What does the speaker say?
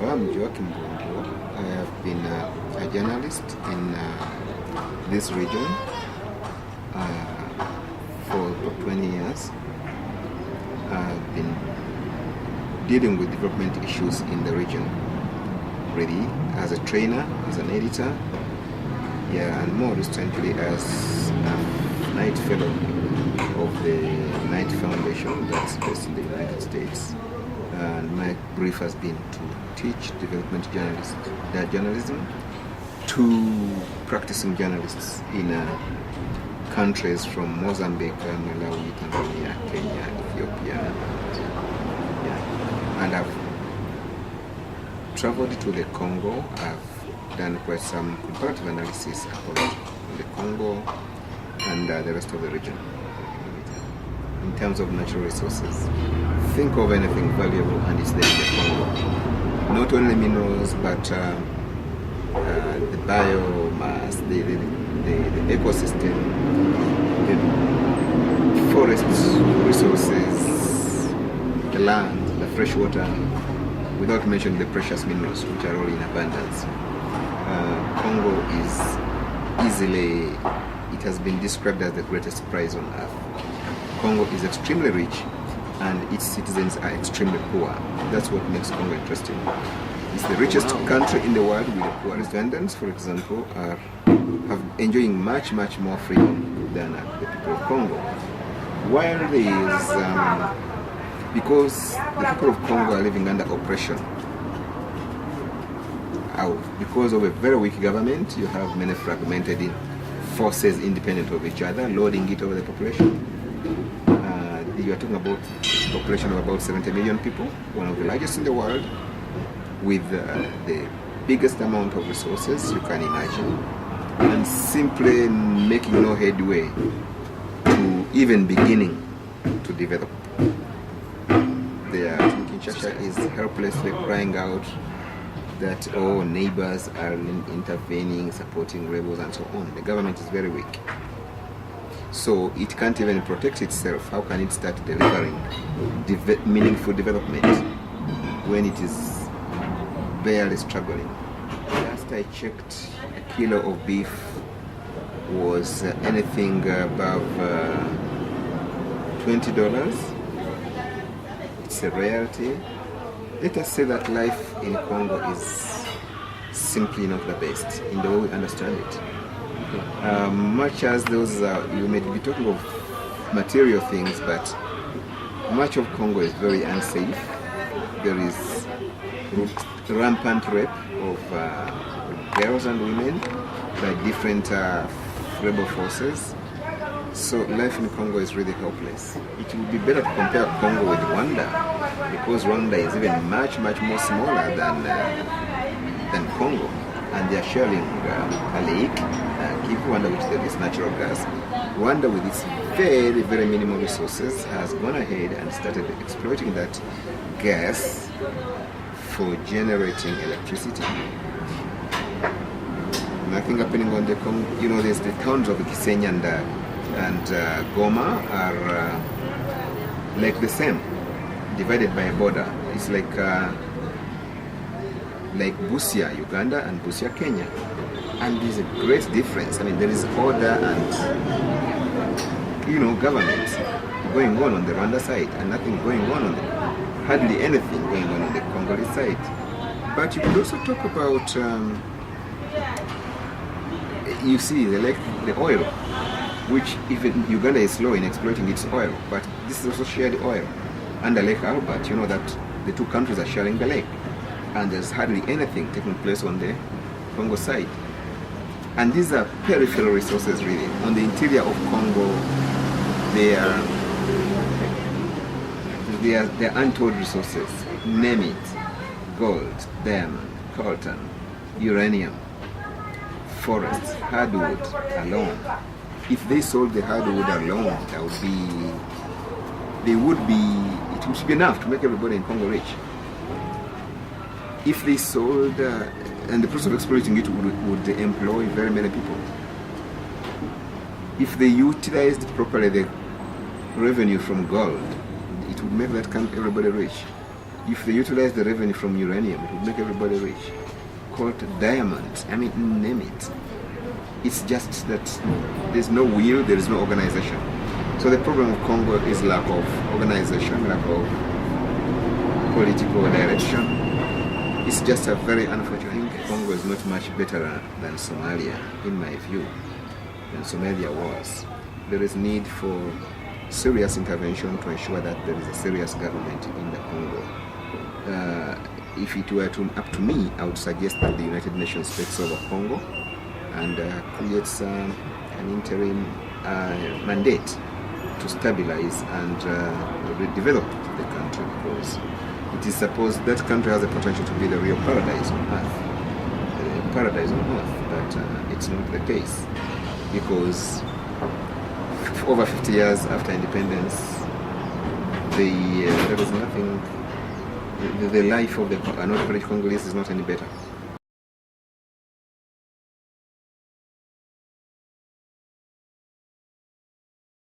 I'm Joachim Buwembo. I have been a journalist in this region for about 20 years. I've been dealing with development issues in the region, really, as a trainer, as an editor, and more recently as a Knight Fellow of the Knight Foundation that's based in the United States. And my brief has been to teach development journalism to practicing journalists in countries from Mozambique, Malawi, Tanzania, Kenya, Ethiopia. And I've traveled to the Congo. I've done quite some comparative analysis about the Congo and the rest of the region. In terms of natural resources, think of anything valuable and it's there in the Congo. Not only minerals, but the biomass, the ecosystem, the forest resources, the land, the fresh water, without mentioning the precious minerals which are all in abundance. Congo is easily, it has been described as the greatest prize on earth. Congo is extremely rich and its citizens are extremely poor. That's what makes Congo interesting. It's the richest country in the world with the poorest. Rwandans, for example, are enjoying much more freedom than the people of Congo. While there is, because the people of Congo are living under oppression, because of a very weak government, you have many fragmented forces independent of each other, loading it over the population. You are talking about a population of about 70 million people, one of the largest in the world, with the biggest amount of resources you can imagine, and simply making no headway to even beginning to develop. Kinshasa is helplessly crying out that neighbors are intervening, supporting rebels and so on. The government is very weak. So it can't even protect itself. How can it start delivering meaningful development when it is barely struggling? Last I checked, a kilo of beef was anything above $20. It's a rarity. Let us say that life in Congo is simply not the best in the way we understand it. Much as those you may be talking of material things, but much of Congo is very unsafe. There is rampant rape of girls and women by different rebel forces. So life in Congo is really helpless. It would be better to compare Congo with Rwanda, because Rwanda is even much more smaller than Congo, and they are sharing a lake. Rwanda, which there is natural gas. Rwanda, with its very minimal resources, has gone ahead and started exploiting that gas for generating electricity. Nothing happening on the Congo. There's the towns of Gisenyi and Goma are like the same, divided by a border. It's like Busia, Uganda, and Busia, Kenya. And there's a great difference. I mean, there is order and, government going on the Rwanda side, and nothing going on hardly anything going on the Congolese side. But you could also talk about, you see, the oil, which even Uganda is slow in exploiting its oil, but this is also shared oil under Lake Albert. You know that the two countries are sharing the lake, and there's hardly anything taking place on the Congo side. And these are peripheral resources, really. On the interior of Congo, they are untold resources. Name it: gold, diamond, coltan, uranium, forests, hardwood alone. If they sold the hardwood alone, it would be enough to make everybody in Congo rich. If they sold, and the process of exploiting it would employ very many people. If they utilized properly the revenue from gold, it would make that everybody rich. If they utilize the revenue from uranium, it would make everybody rich. Called diamonds, I mean, name it. It's just that there's no will, there is no organization. So the problem of Congo is lack of organization, lack of political direction. It's just a very unfortunate thing. Congo is not much better than Somalia, in my view, than Somalia was. There is need for serious intervention to ensure that there is a serious government in the Congo. If it were up to me, I would suggest that the United Nations takes over Congo and creates an interim mandate to stabilize and redevelop the country, because it is supposed that country has the potential to be the real paradise on earth. But it's not the case, because over 50 years after independence, there is nothing. The life of the Democratic Congolese is not any better.